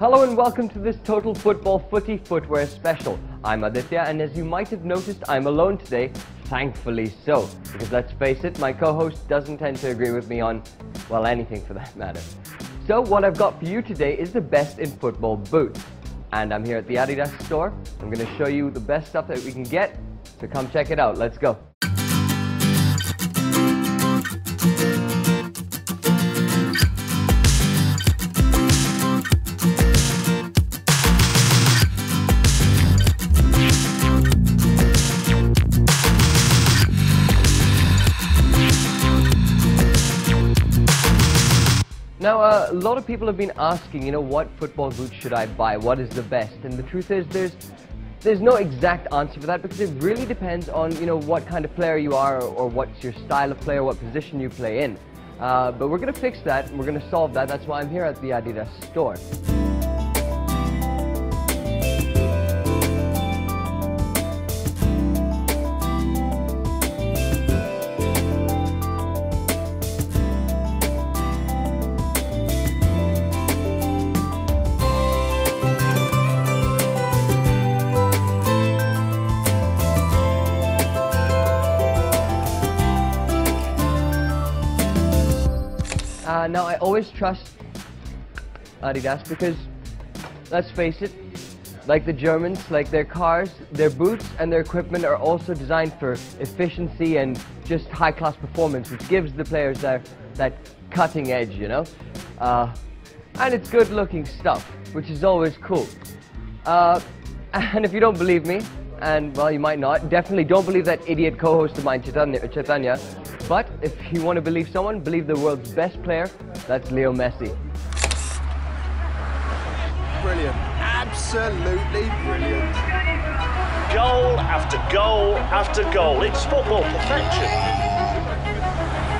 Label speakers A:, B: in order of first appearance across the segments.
A: Hello and welcome to this Total Football Footy Footwear special. I'm Aditya, and as you might have noticed, I'm alone today, thankfully so. Because let's face it, my co-host doesn't tend to agree with me on, well, anything for that matter. So what I've got for you today is the best in football boots. And I'm here at the Adidas store. I'm going to show you the best stuff that we can get, so come check it out. Let's go. Now, a lot of people have been asking, what football boots should I buy? What is the best? And the truth is, there's no exact answer for that because it really depends on, what kind of player you are or what's your style of play or what position you play in. But we're going to fix that and we're going to solve that. That's why I'm here at the Adidas store. Now, I always trust Adidas because, let's face it, like the Germans, like their cars, their boots and their equipment are also designed for efficiency and just high-class performance, which gives the players that cutting edge, And it's good-looking stuff, which is always cool. And if you don't believe me, and, well, you might not, definitely don't believe that idiot co-host of mine, Chaitanya. But if you want to believe someone, believe the world's best player, that's Leo Messi.
B: Brilliant. Absolutely brilliant.
C: Goal after goal after goal. It's football perfection.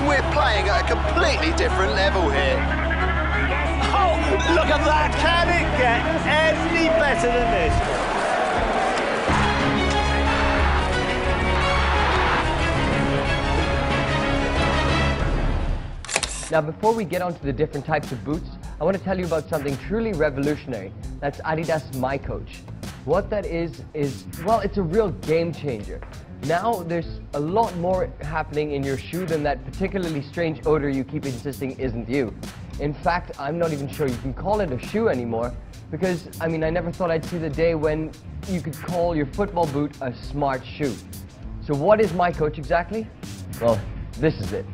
B: We're playing at a completely different level here.
C: Oh, look at that. Can it get any better than this?
A: Now, before we get onto the different types of boots, I want to tell you about something truly revolutionary. That's Adidas My Coach. What that is, well, it's a real game changer. Now, there's a lot more happening in your shoe than that particularly strange odor you keep insisting isn't you. In fact, I'm not even sure you can call it a shoe anymore because, I never thought I'd see the day when you could call your football boot a smart shoe. So what is My Coach exactly? Well, this is it.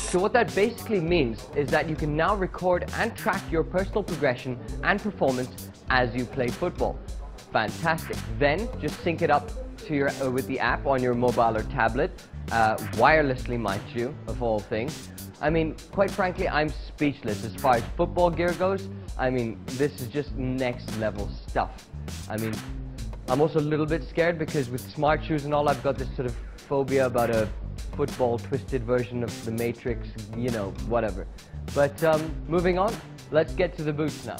A: So what that basically means is that you can now record and track your personal progression and performance as you play football. Fantastic. Then just sync it up to your with the app on your mobile or tablet, wirelessly, mind you, of all things. Quite frankly, I'm speechless as far as football gear goes. This is just next level stuff. I'm also a little bit scared because with smart shoes and all, I've got this sort of phobia about a football twisted version of the Matrix, whatever. But moving on, let's get to the boots now.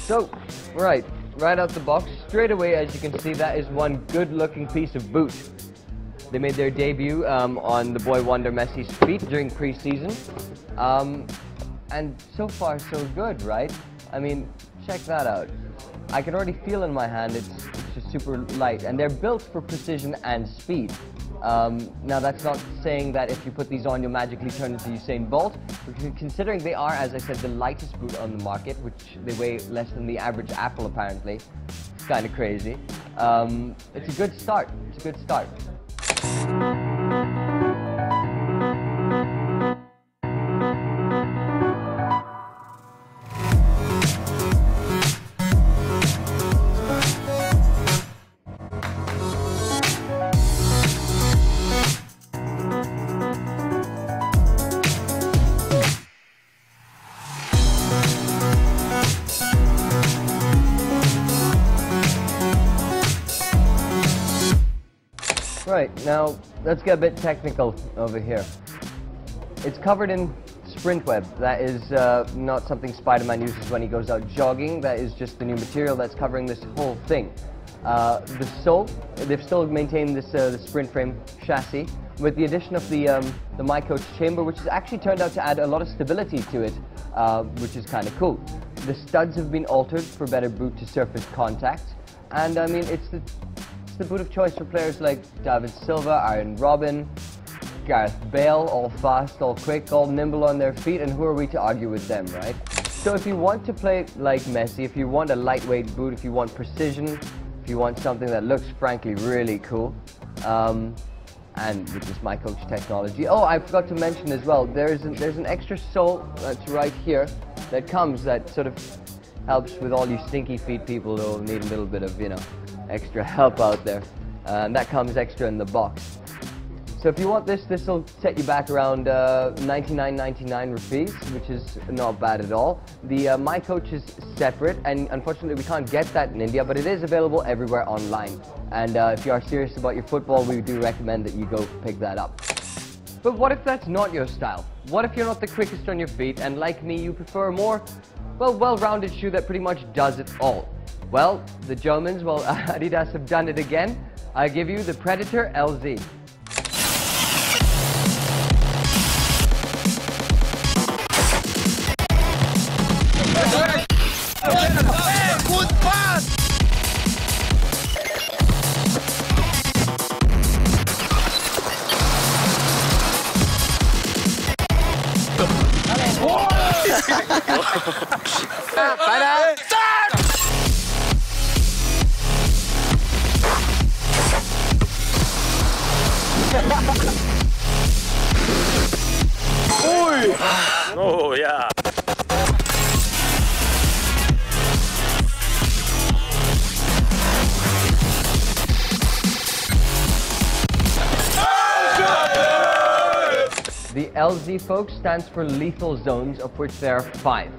A: So, right out the box, straight away, as you can see, that is one good-looking piece of boot. They made their debut on the boy wonder Messi's feet during pre-season. And so far, so good, right? Check that out. I can already feel in my hand, it's just super light. And they're built for precision and speed. Now that's not saying that if you put these on you'll magically turn into Usain Bolt, but considering they are, as I said, the lightest boot on the market, which they weigh less than the average Apple apparently. It's kind of crazy. It's a good start. It's a good start. Right, now let's get a bit technical over here. It's covered in sprint web. That is not something Spider-Man uses when he goes out jogging. That is just the new material that's covering this whole thing. The sole, they've still maintained this the sprint frame chassis with the addition of the MyCoach chamber, which has actually turned out to add a lot of stability to it, which is kind of cool. The studs have been altered for better boot-to-surface contact, and I mean it's the boot of choice for players like David Silva, Arjen Robben, Gareth Bale, all fast, all quick, all nimble on their feet, and who are we to argue with them, right? So if you want to play like Messi, if you want a lightweight boot, if you want precision, if you want something that looks frankly really cool, and with this MyCoach technology. Oh, I forgot to mention as well, there's an extra sole that's right here that comes that sort of helps with all you stinky feet people who need a little bit of, you know, extra help out there, and that comes extra in the box. So if you want this, this will set you back around 99.99 rupees, which is not bad at all. The MyCoach is separate, and unfortunately we can't get that in India, but it is available everywhere online. And if you are serious about your football, we do recommend that you go pick that up. But what if that's not your style? What if you're not the quickest on your feet, and like me, you prefer a more, well-rounded shoe that pretty much does it all? Well, the Germans, Adidas have done it again. I give you the Predator LZ.
B: Good pass! Para!
C: Ui! Oh, yeah.
A: The LZ, folks, stands for lethal zones, of which there are 5.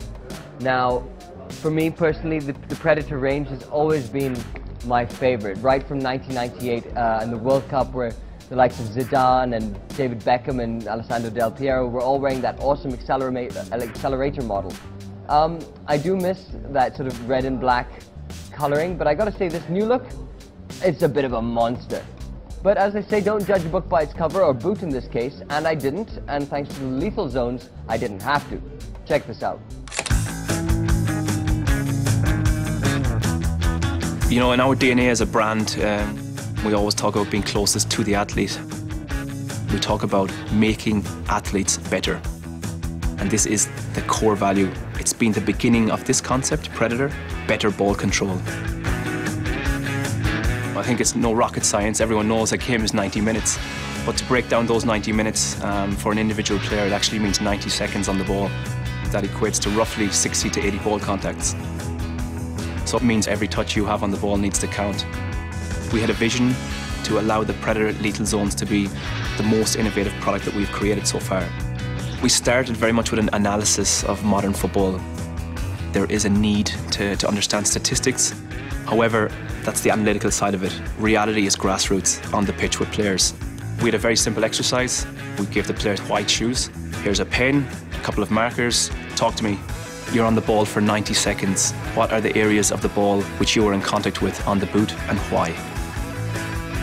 A: Now, for me personally, the Predator range has always been my favorite, right from 1998 and the World Cup, where the likes of Zidane and David Beckham and Alessandro Del Piero were all wearing that awesome accelerator model. I do miss that sort of red and black coloring, but I gotta say, this new look, it's a bit of a monster. But as I say, don't judge a book by its cover, or boot in this case, and I didn't, and thanks to the lethal zones, I didn't have to. Check this out.
D: You know, in our DNA as a brand, we always talk about being closest to the athlete. We talk about making athletes better. And this is the core value. It's been the beginning of this concept, Predator, better ball control. I think it's no rocket science. Everyone knows a game is 90 minutes. But to break down those 90 minutes for an individual player, it actually means 90 seconds on the ball. That equates to roughly 60 to 80 ball contacts. So it means every touch you have on the ball needs to count. We had a vision to allow the Predator Lethal Zones to be the most innovative product that we've created so far. We started very much with an analysis of modern football. There is a need to understand statistics. However, that's the analytical side of it. Reality is grassroots on the pitch with players. We had a very simple exercise. We gave the players white shoes. Here's a pen, a couple of markers. Talk to me. You're on the ball for 90 seconds. What are the areas of the ball which you were in contact with on the boot, and why?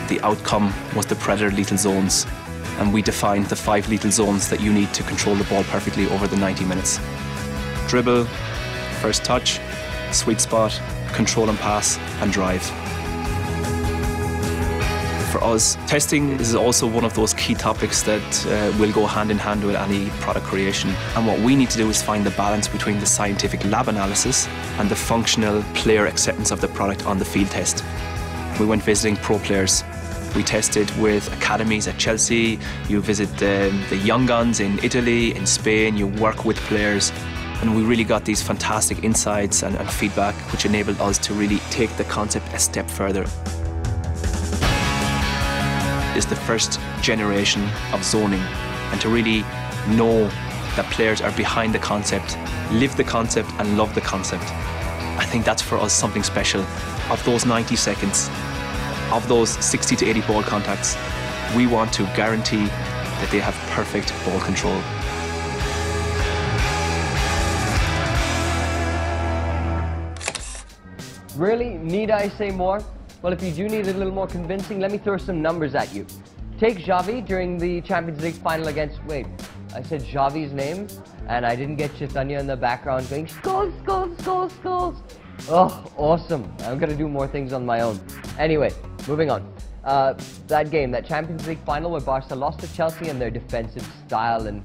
D: The outcome was the Predator Lethal Zones, and we defined the 5 lethal zones that you need to control the ball perfectly over the 90 minutes. Dribble, first touch, sweet spot, control and pass, and drive. for us. Testing is also one of those key topics that will go hand in hand with any product creation. And what we need to do is find the balance between the scientific lab analysis and the functional player acceptance of the product on the field test. We went visiting pro players. We tested with academies at Chelsea, you visit the young guns in Italy, in Spain, you work with players, and we really got these fantastic insights and feedback which enabled us to really take the concept a step further. It's the first generation of zoning, and to really know that players are behind the concept, live the concept and love the concept. I think that's for us something special. Of those 90 seconds, of those 60 to 80 ball contacts, we want to guarantee that they have perfect ball control.
A: Really? Need I say more? Well, if you do need a little more convincing, let me throw some numbers at you. Take Xavi during the Champions League final against... Wait, I said Xavi's name, and I didn't get Chaitanya in the background going, "Scores, scores, scores, scores." Oh, awesome. I'm going to do more things on my own. Anyway, moving on. That game, that Champions League final where Barca lost to Chelsea and their defensive style, and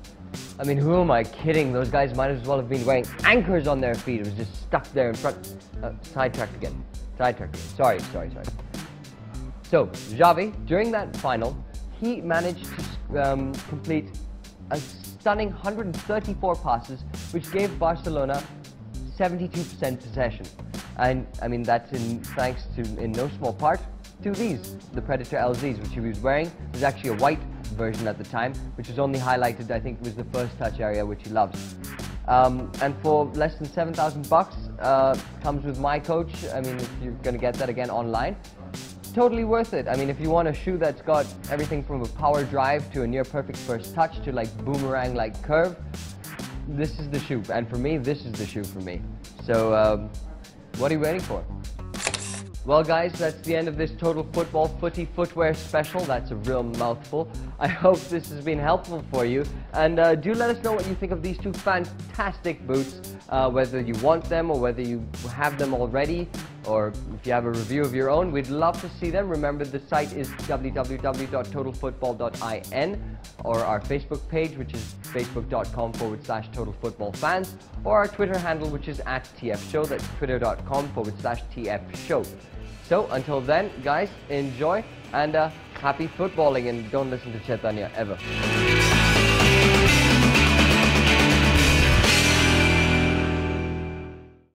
A: I mean, who am I kidding? Those guys might as well have been wearing anchors on their feet. It was just stuck there in front. Sidetracked again. Sorry. So, Xavi, during that final, he managed to complete a stunning 134 passes, which gave Barcelona 72% possession. And I mean, that's thanks to, in no small part, to these, the Predator LZs, which he was wearing. It was actually a white version at the time, which was only highlighted, I think, was the first touch area, which he loves. And for less than $7,000, comes with my coach. I mean, if you're going to get that again online, totally worth it. I mean, if you want a shoe that's got everything from a power drive to a near perfect first touch to like boomerang-like curve, this is the shoe. And for me, this is the shoe for me. So, what are you waiting for? Well guys, that's the end of this Total Football Footy Footwear special. That's a real mouthful. I hope this has been helpful for you. And do let us know what you think of these two fantastic boots, whether you want them or whether you have them already, or if you have a review of your own. We'd love to see them. Remember, the site is www.totalfootball.in, or our Facebook page, which is facebook.com/totalfootballfans, or our Twitter handle, which is @TFShow. That's twitter.com/TFShow. So until then, guys, enjoy and happy footballing, and don't listen to Chaitanya ever.